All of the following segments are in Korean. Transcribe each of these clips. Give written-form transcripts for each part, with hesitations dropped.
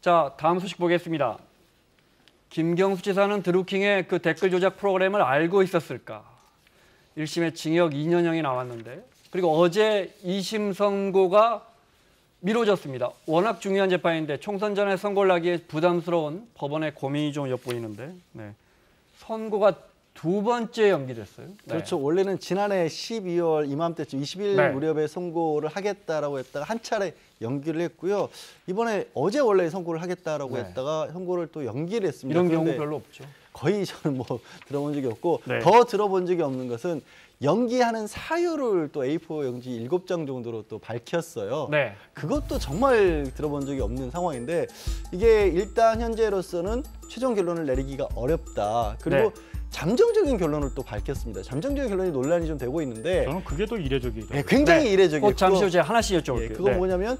자, 다음 소식 보겠습니다. 김경수 지사는 드루킹의 그 댓글 조작 프로그램을 알고 있었을까? 1심에 징역 2년형이 나왔는데, 그리고 어제 2심 선고가 미뤄졌습니다. 워낙 중요한 재판인데 총선 전에 선고를 하기에 부담스러운 법원의 고민이 좀 엿보이는데, 네. 선고가 두 번째 연기됐어요. 네. 그렇죠. 원래는 지난해 12월 이맘때쯤 20일 네. 무렵에 선고를 하겠다라고 했다가 한 차례 연기를 했고요. 이번에 어제 원래 선고를 하겠다라고 네. 했다가 선고를 또 연기를 했습니다. 이런 경우 별로 없죠. 거의 저는 뭐 들어본 적이 없고 네. 더 들어본 적이 없는 것은 연기하는 사유를 또 A4 용지 7장 정도로 또 밝혔어요. 네. 그것도 정말 들어본 적이 없는 상황인데 이게 일단 현재로서는 최종 결론을 내리기가 어렵다. 그리고 네. 잠정적인 결론을 또 밝혔습니다. 잠정적인 결론이 논란이 좀 되고 있는데 저는 그게 더 이례적이죠. 네, 굉장히 네. 이례적이고 잠시 후에 제가 하나씩 여쭤볼게요. 그건 네. 뭐냐면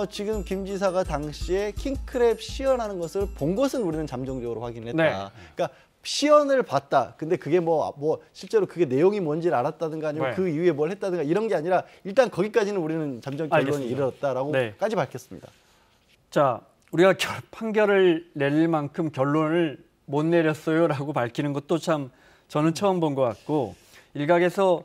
지금 김 지사가 당시에 킹크랩 시연하는 것을 본 것은 우리는 잠정적으로 확인을 했다. 네. 그러니까 시연을 봤다. 근데 그게 뭐 실제로 그게 내용이 뭔지를 알았다든가 아니면 네. 그 이후에 뭘 했다든가 이런 게 아니라 일단 거기까지는 우리는 잠정 결론이 알겠습니다. 이르렀다라고까지 네. 밝혔습니다. 자, 우리가 판결을 내릴 만큼 결론을 못 내렸어요라고 밝히는 것도 참 저는 처음 본 것 같고, 일각에서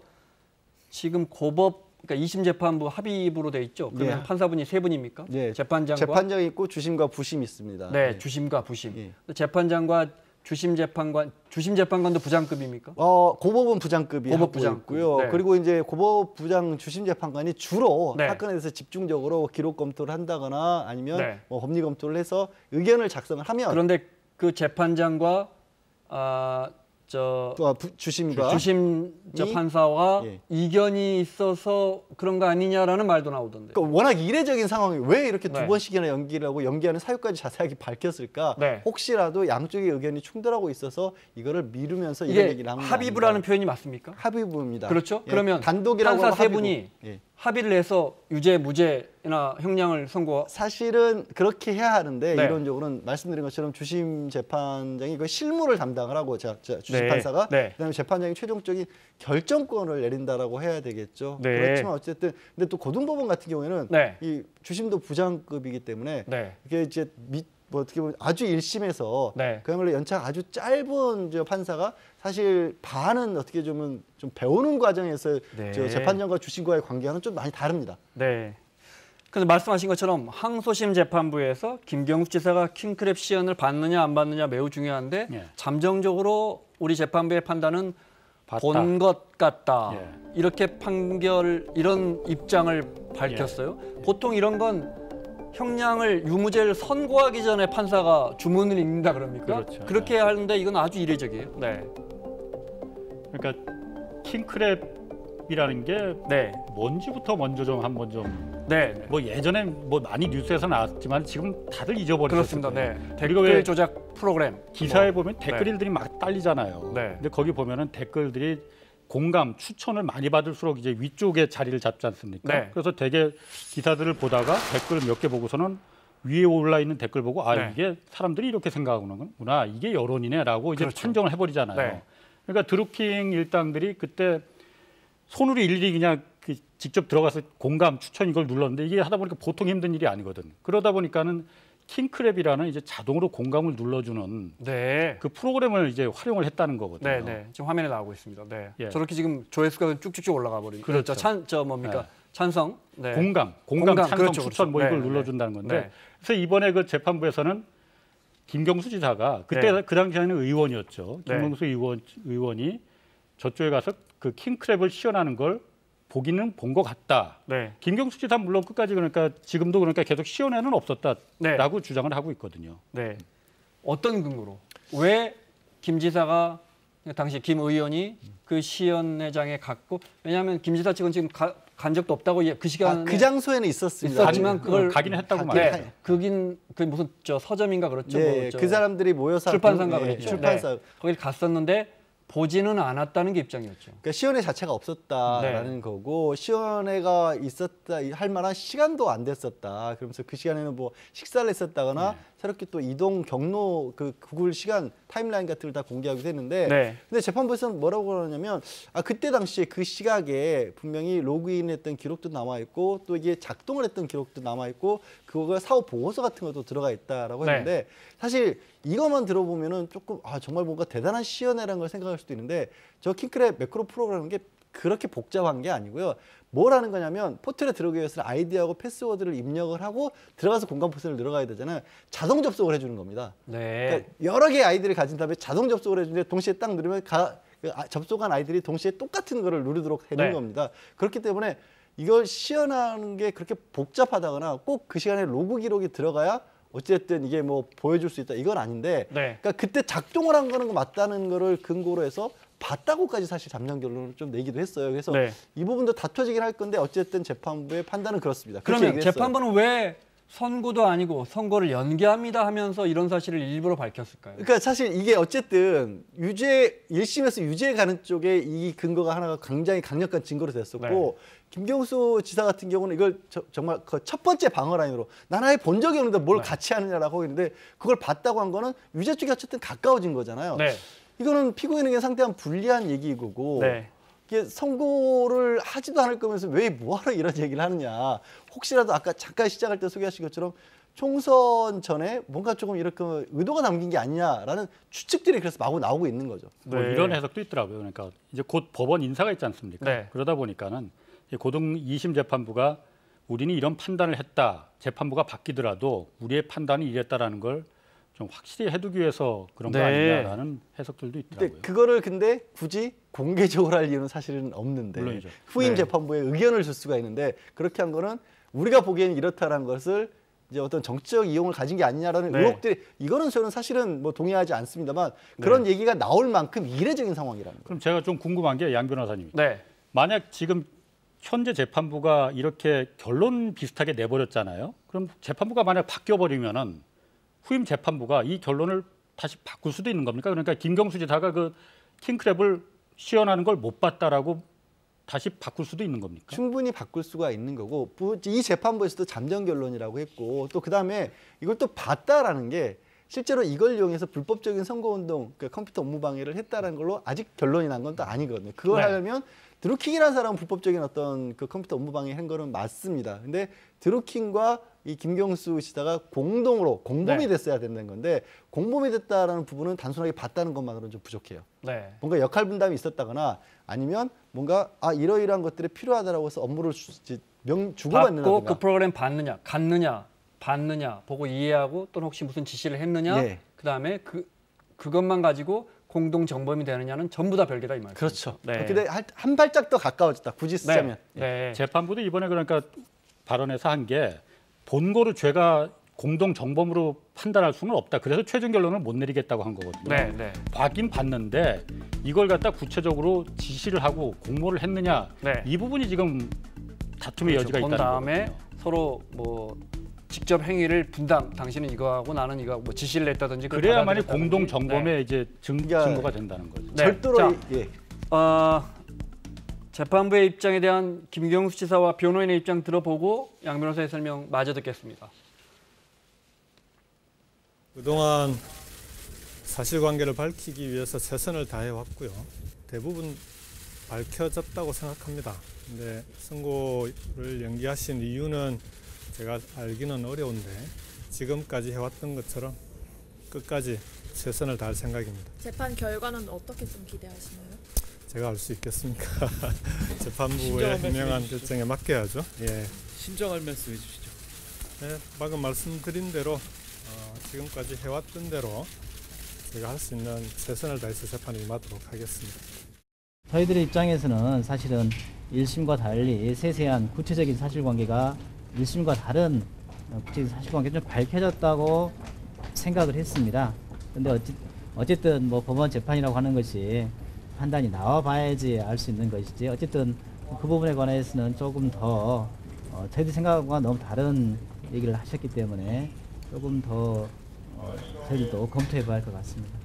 지금 고법, 그러니까 2심 재판부 합의부로 돼 있죠. 그러면 예. 판사분이 세 분입니까? 예. 재판장과 재판장이 있고 주심과 부심이 있습니다. 네, 예. 주심과 부심. 예. 재판장과 주심 재판관도 부장급입니까? 고법은 부장급이 고법 하고 부장급. 있고요. 네. 그리고 이제 고법 부장 주심 재판관이 주로 네. 사건에 대해서 집중적으로 기록 검토를 한다거나 아니면 네. 뭐 법리 검토를 해서 의견을 작성을 하면 그런데 그 재판장과 또 주심과 주심 판사와 예. 이견이 있어서 그런 거 아니냐라는 말도 나오던데. 그러니까 워낙 이례적인 상황이 왜 이렇게 네. 두 번씩이나 연기를 하고 연기하는 사유까지 자세하게 밝혔을까? 네. 혹시라도 양쪽의 의견이 충돌하고 있으서 이거를 미루면서 이런 이게 얘기를 하는 거 합의부라는 아닌가? 표현이 맞습니까? 합의부입니다. 그렇죠. 예, 그러면 단독이라고 판사 하고 세 합의부. 분이 예. 합의를 해서 유죄, 무죄나 형량을 선고. 사실은 그렇게 해야 하는데 네. 이론적으로는 말씀드린 것처럼 주심 재판장이 그 실무를 담당을 하고 주심 네. 판사가 네. 그다음에 재판장이 최종적인 결정권을 내린다라고 해야 되겠죠. 네. 그렇지만 어쨌든 근데 또 고등법원 같은 경우에는 네. 이 주심도 부장급이기 때문에 네. 이게 이제 뭐 어떻게 보면 아주 1심에서 네. 그야말로 연차가 아주 짧은 저 판사가 사실 반은 어떻게 좀 배우는 과정에서 네. 저 재판장과 주심과의 관계와는 좀 많이 다릅니다. 네. 그래서 말씀하신 것처럼 항소심 재판부에서 김경수 지사가 킹크랩 시연을 받느냐 안 받느냐 매우 중요한데 예. 잠정적으로 우리 재판부의 판단은 봤다. 본 것 같다. 예. 이렇게 이런 입장을 밝혔어요. 보통 이런 건 형량을 유무죄를 선고하기 전에 판사가 주문을 읽는다 그럽니까? 그렇죠. 그렇게 네. 하는데 이건 아주 이례적이에요. 네. 그러니까 킹크랩이라는 게 네. 뭔지부터 먼저 좀 한번 좀 네. 뭐 예전에 뭐 많이 뉴스에서 나왔지만 지금 다들 잊어버리셨을 그렇습니다. 거예요. 네. 그리고 댓글 왜 조작 프로그램. 기사에 뭐. 보면 댓글들이 막 딸리잖아요. 네. 근데 거기 보면은 댓글들이 공감, 추천을 많이 받을수록 이제 위쪽에 자리를 잡지 않습니까? 네. 그래서 되게 기사들을 보다가 댓글 몇 개 보고서는 위에 올라 있는 댓글 보고 네. 이게 사람들이 이렇게 생각하는구나. 이게 여론이네라고 이제 그렇죠. 판정을 해버리잖아요. 네. 그러니까 드루킹 일당들이 그때 손으로 일일이 그냥 직접 들어가서 공감, 추천 이걸 눌렀는데 이게 하다 보니까 보통 힘든 일이 아니거든. 그러다 보니까는 킹크랩이라는 이제 자동으로 공감을 눌러주는 네. 그 프로그램을 이제 활용을 했다는 거거든요. 네, 네. 지금 화면에 나오고 있습니다. 네. 예. 저렇게 지금 조회수가 쭉쭉쭉 올라가 버리죠. 그렇죠. 저 뭡니까? 네. 찬성. 네. 공감, 찬성, 그렇죠, 추천 뭐 그렇죠. 이걸 네, 눌러준다는 건데 네. 그래서 이번에 그 재판부에서는 김경수 지사가 그때 네. 그 당시에는 의원이었죠. 네. 김경수 의원이 저쪽에 가서 그 킹크랩을 시연하는 걸 보기는 본 것 같다. 네. 김경수 지사 물론 끝까지 그러니까 지금도 그러니까 계속 시연에는 없었다라고 네. 주장을 하고 있거든요. 네. 어떤 근거로? 왜 김 지사가 당시 김 의원이 그 시연회장에 갔고, 왜냐하면 김 지사 측은 지금 간 적도 없다고 그 시간에 그 장소에는 있었습니다. 있었지만 그걸 가긴 했다고 네. 말이에요. 그 무슨 서점인가 그렇죠. 네, 뭐 그 사람들이 모여서 출판사인가 네, 그랬죠. 출판사. 네. 거길 갔었는데 보지는 않았다는 게 입장이었죠. 그러니까 시연회 자체가 없었다라는 네. 거고 시연회가 있었다 할 만한 시간도 안 됐었다. 그러면서 그 시간에는 뭐 식사를 했었다거나 새롭게 또 이동 경로 그 구글 시간 타임라인 같은 걸 다 공개하기도 했는데 네. 근데 재판부에서는 뭐라고 그러냐면 그때 당시에 그 시각에 분명히 로그인했던 기록도 남아 있고 또 이게 작동을 했던 기록도 남아 있고 그거가 사후 보고서 같은 것도 들어가 있다라고 네. 했는데 사실 이것만 들어보면은 조금 정말 뭔가 대단한 시연회라는 걸 생각할 수도 있는데 저 킹크랩 매크로 프로그램은 게 그렇게 복잡한 게 아니고요. 뭘 하는 거냐면 포털에 들어오기 위해서는 아이디하고 패스워드를 입력을 하고 들어가서 공간 포션을 들어가야 되잖아요. 자동 접속을 해주는 겁니다. 네. 그러니까 여러 개의 아이디를 가진 다음에 자동 접속을 해주는데 동시에 딱 누르면 접속한 아이들이 동시에 똑같은 거를 누르도록 해놓은 네. 겁니다. 그렇기 때문에 이걸 시연하는 게 그렇게 복잡하다거나 꼭 그 시간에 로그 기록이 들어가야 어쨌든 이게 뭐 보여줄 수 있다 이건 아닌데 네. 그러니까 그때 작동을 한 거는 맞다는 거를 근거로 해서 봤다고까지 사실 잠정 결론을 좀 내기도 했어요. 그래서 네. 이 부분도 다퉈지긴 할 건데 어쨌든 재판부의 판단은 그렇습니다. 그렇게 그러면 얘기를 했어요. 재판부는 왜 선고도 아니고 선고를 연기합니다 하면서 이런 사실을 일부러 밝혔을까요? 그러니까 사실 이게 어쨌든 유죄 1심에서 유죄에 가는 쪽에 이 근거가 하나가 굉장히 강력한 증거로 됐었고 네. 김경수 지사 같은 경우는 이걸 정말 그 첫 번째 방어 라인으로 나는 아예 본 적이 없는데 뭘 네. 같이 하느냐라고 했는데 그걸 봤다고 한 거는 유죄 쪽이 어쨌든 가까워진 거잖아요. 네. 이거는 피고인에게 상당한 불리한 얘기고 네. 이게 선고를 하지도 않을 거면서 왜 뭐하러 이런 얘기를 하느냐. 혹시라도 아까 잠깐 시작할 때 소개하신 것처럼 총선 전에 뭔가 조금 이렇게 의도가 담긴 게 아니냐라는 추측들이 그래서 마구 나오고 있는 거죠. 뭐 네. 이런 해석도 있더라고요. 그러니까 이제 곧 법원 인사가 있지 않습니까? 네. 그러다 보니까는 고등 2심 재판부가 우리는 이런 판단을 했다. 재판부가 바뀌더라도 우리의 판단이 이랬다라는 걸 좀 확실히 해두기 위해서 그런 거 네. 아니냐라는 해석들도 근데 있더라고요. 그거를 근데 굳이 공개적으로 할 이유는 사실은 없는데 물론이죠. 후임 네. 재판부에 의견을 줄 수가 있는데 그렇게 한 거는 우리가 보기에는 이렇다라는 것을 이제 어떤 정치적 이용을 가진 게 아니냐라는 네. 의혹들이 이거는 저는 사실은 뭐 동의하지 않습니다만 그런 얘기가 나올 만큼 이례적인 상황이라는 거예요. 그럼 제가 좀 궁금한 게 양 변호사님. 네. 만약 지금 현재 재판부가 이렇게 결론 비슷하게 내버렸잖아요. 그럼 재판부가 만약 바뀌어버리면은 후임 재판부가 이 결론을 다시 바꿀 수도 있는 겁니까? 그러니까 김경수 지사가 그 킹크랩을 시연하는 걸 못 봤다라고 다시 바꿀 수도 있는 겁니까? 충분히 바꿀 수가 있는 거고 이 재판부에서도 잠정 결론이라고 했고 또 그다음에 이걸 또 봤다라는 게 실제로 이걸 이용해서 불법적인 선거운동, 그러니까 컴퓨터 업무 방해를 했다라는 걸로 아직 결론이 난 건 또 아니거든요. 그걸 네. 하려면 드루킹이라는 사람은 불법적인 어떤 그 컴퓨터 업무 방해 한 거는 맞습니다. 근데 드루킹과 이 김경수 지사가 공동으로 공범이 네. 됐어야 된다는 건데 공범이 됐다라는 부분은 단순하게 봤다는 것만으로는 좀 부족해요. 네. 뭔가 역할 분담이 있었다거나 아니면 뭔가 이러이러한 것들이 필요하다라고 해서 업무를 주고받는 받고 그 프로그램 받느냐, 갔느냐, 받느냐, 보고 이해하고 또는 혹시 무슨 지시를 했느냐, 예. 그다음에 그것만 가지고 공동 정범이 되느냐는 전부 다 별개다 이 말이죠. 그렇죠. 네. 근데 한 발짝 더 가까워졌다. 굳이 쓰자면. 네. 네. 재판부도 이번에 그러니까 발언에서 한 게 본고로 죄가 공동 정범으로 판단할 수는 없다. 그래서 최종 결론을 못 내리겠다고 한 거거든요. 네. 네. 받긴 받는데 이걸 갖다 구체적으로 지시를 하고 공모를 했느냐 네. 이 부분이 지금 다툼의 여지가 본 있다는 다음에 거거든요. 서로 뭐 직접 행위를 분담, 당신은 이거 하고 나는 이거 뭐 지시를 냈다든지 그걸 그래야만이 받아들였다든지. 공동 정범의 이제 그러니까 증거가 된다는 거죠. 네. 절도로 자, 예. 재판부의 입장에 대한 김경수 지사와 변호인의 입장 들어보고 양 변호사의 설명 마저 듣겠습니다. 그동안 사실관계를 밝히기 위해서 최선을 다해왔고요. 대부분 밝혀졌다고 생각합니다. 근데 선고를 연기하신 이유는 제가 알기는 어려운데 지금까지 해왔던 것처럼 끝까지 최선을 다할 생각입니다. 재판 결과는 어떻게 좀 기대하시나요? 제가 알 수 있겠습니까? 재판부의 현명한 결정에 맡겨야죠. 예. 신중할 말씀해 주시죠. 네, 방금 말씀드린 대로 지금까지 해왔던 대로 제가 할 수 있는 최선을 다해서 재판에 임하도록 하겠습니다. 저희들의 입장에서는 사실은 1심과 달리 세세한 구체적인 사실관계가 1심과 다른 구체적인 사실관계가 좀 밝혀졌다고 생각을 했습니다. 그런데 어쨌든 뭐 법원 재판이라고 하는 것이 판단이 나와 봐야지 알 수 있는 것이지 어쨌든 그 부분에 관해서는 조금 더 저희들 생각과 너무 다른 얘기를 하셨기 때문에 조금 더 저희들도 검토해 봐야 할 것 같습니다.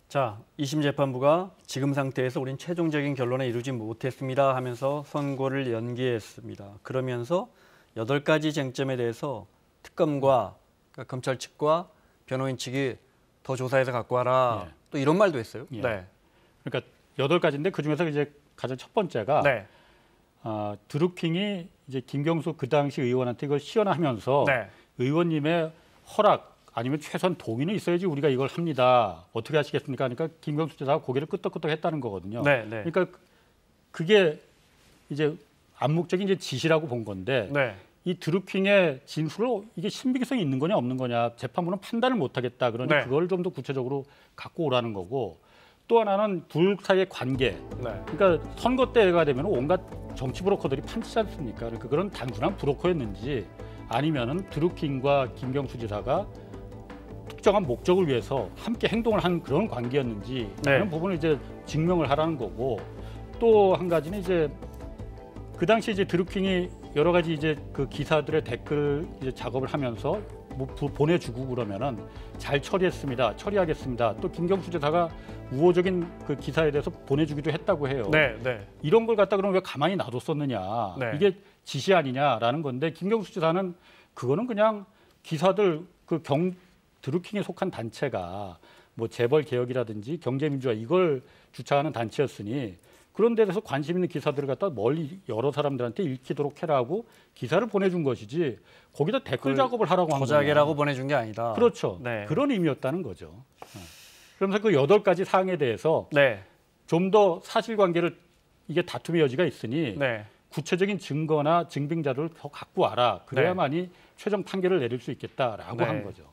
자, 2심 재판부가 지금 상태에서 우린 최종적인 결론에 이르지 못했습니다 하면서 선고를 연기했습니다. 그러면서 8가지 쟁점에 대해서 특검과 그러니까 검찰 측과 변호인 측이 더 조사해서 갖고 와라. 예. 또 이런 말도 했어요. 예. 네. 그러니까 8가지인데 그중에서 이제 가장 첫 번째가 네. 드루킹이 이제 김경수 그 당시 의원한테 이걸 시연하면서 네. 의원님의 허락 아니면 최소한 동의는 있어야지 우리가 이걸 합니다. 어떻게 하시겠습니까? 그러니까 김경수 지사가 고개를 끄덕끄덕 했다는 거거든요. 네. 네. 그러니까 그게 이제 암묵적인 이제 지시라고 본 건데 네. 이 드루킹의 진술을 이게 신빙성이 있는 거냐 없는 거냐 재판부는 판단을 못 하겠다. 그러니 네. 그걸 좀 더 구체적으로 갖고 오라는 거고 또 하나는 둘 사이의 관계. 네. 그러니까 선거 때가 되면 온갖 정치 브로커들이 판치지 않습니까? 그러니까 그런 단순한 브로커였는지 아니면은 드루킹과 김경수 지사가 특정한 목적을 위해서 함께 행동을 한 그런 관계였는지 네. 그런 부분을 이제 증명을 하라는 거고 또 한 가지는 이제 그 당시 이제 드루킹이 여러 가지 이제 그 기사들의 댓글 이제 작업을 하면서 뭐 보내주고 그러면은 잘 처리했습니다. 처리하겠습니다. 또 김경수 지사가 우호적인 그 기사에 대해서 보내주기도 했다고 해요. 네. 네. 이런 걸 갖다 그럼 왜 가만히 놔뒀었느냐. 네. 이게 지시 아니냐라는 건데 김경수 지사는 그거는 그냥 기사들 드루킹에 속한 단체가 뭐 재벌 개혁이라든지 경제민주화 이걸 주창하는 단체였으니 그런 데 대해서 관심 있는 기사들을 갖다 멀리 여러 사람들한테 읽히도록 해라고 기사를 보내준 것이지 거기다 댓글 작업을 하라고 한 거예요. 조작이라고 보내준 게 아니다. 그렇죠. 네. 그런 의미였다는 거죠. 그러면서 그 8가지 사항에 대해서 네. 좀 더 사실관계를 이게 다툼의 여지가 있으니 네. 구체적인 증거나 증빙 자료를 더 갖고 와라. 그래야만이 최종 판결을 내릴 수 있겠다라고 네. 한 거죠.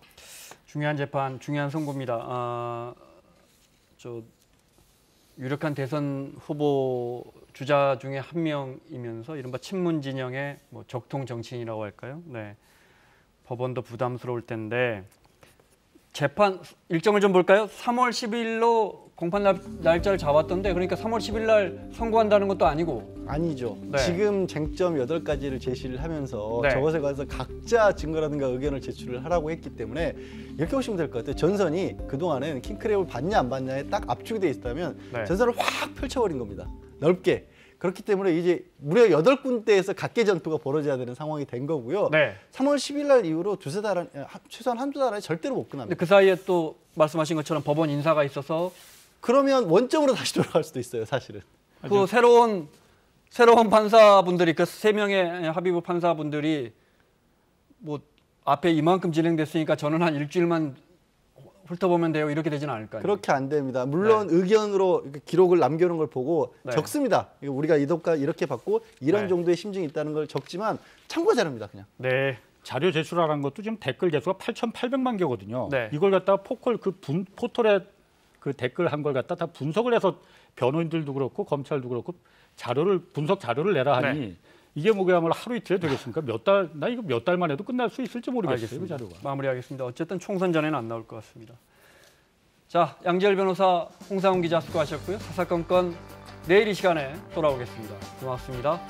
중요한 재판, 중요한 선고입니다. 유력한 대선 후보 주자 중에 한 명이면서 이른바 친문 진영의 뭐 적통 정치인이라고 할까요? 네. 법원도 부담스러울 텐데 재판 일정을 좀 볼까요? 3월 10일로 공판 날짜를 잡았던데 그러니까 3월 10일 날 선고한다는 것도 아니고 아니죠. 네. 지금 쟁점 8가지를 제시를 하면서 네. 저것에 관해서 각자 증거라든가 의견을 제출을 하라고 했기 때문에 이렇게 보시면 될 것 같아요. 전선이 그동안은 킹크랩을 받냐 안 받냐에 딱 압축이 돼 있다면 네. 전선을 확 펼쳐버린 겁니다. 넓게. 그렇기 때문에 이제 무려 8군데에서 각계 전투가 벌어져야 되는 상황이 된 거고요. 네. 3월 10일 날 이후로 두세 달, 최소한 한두 달 안에 절대로 못 근데 끝납니다. 그 사이에 또 말씀하신 것처럼 법원 인사가 있어서 그러면 원점으로 다시 돌아갈 수도 있어요, 사실은. 그 새로운 판사분들이 그 3명의 합의부 판사분들이 뭐 앞에 이만큼 진행됐으니까 저는 한 일주일만 훑어보면 돼요. 이렇게 되지는 않을까요? 그렇게 안 됩니다. 물론 의견으로 이렇게 기록을 남겨놓은 걸 보고 네. 적습니다. 우리가 이도가 이렇게 받고 이런 네. 정도의 심증이 있다는 걸 적지만 참고 자료입니다, 그냥. 네. 자료 제출하라는 것도 지금 댓글 개수가 8,800만 개거든요. 네. 이걸 갖다가 포털에 그 댓글 한 걸 갖다 다 분석을 해서 변호인들도 그렇고 검찰도 그렇고 분석 자료를 내라 하니 네. 이게 뭐야말로 하루 이틀에 되겠습니까? 나 이거 몇 달만 해도 끝날 수 있을지 모르겠어요. 알겠습니다. 그 자료가. 마무리하겠습니다. 어쨌든 총선 전에는 안 나올 것 같습니다. 자, 양지열 변호사, 홍상훈 기자 수고하셨고요. 사사건건 내일 이 시간에 돌아오겠습니다. 고맙습니다.